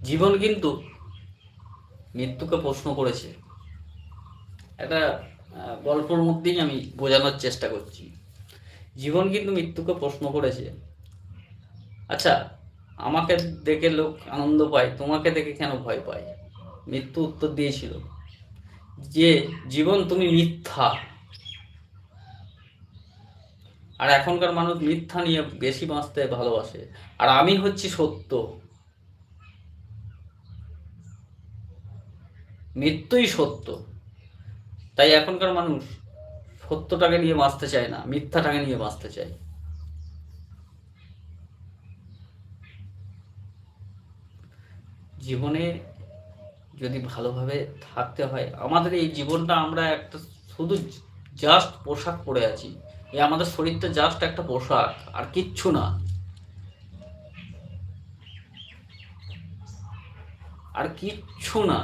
জীবন কিন্তু মৃত্যুকে প্রশ্ন করেছে। একটা গল্পর মধ্যেই আমি বোঝানোর চেষ্টা করছি। জীবন কিন্তু মৃত্যুকে প্রশ্ন করেছে, আচ্ছা, আমাকে দেখে লোক আনন্দ পায়, তোমাকে দেখে কেন ভয় পায়? মৃত্যু উত্তর দিয়েছিল যে, জীবন তুমি মিথ্যা। আর এখনকার মানুষ মিথ্যা নিয়ে বেশি বাঁচতে ভালোবাসে, আর আমি হচ্ছি সত্য। মৃত্যুই সত্য। তাই এখনকার মানুষ সত্যটাকে নিয়ে বাঁচতে চায় না, মিথ্যাটাকে নিয়ে বাঁচতে চায়। জীবনে যদি ভালোভাবে থাকতে হয়, আমাদের এই জীবনটা আমরা একটা শুধু জাস্ট পোশাক পরে আছি। এই আমাদের শরীরটা জাস্ট একটা পোশাক, আর কিচ্ছু না, আর কিচ্ছু না।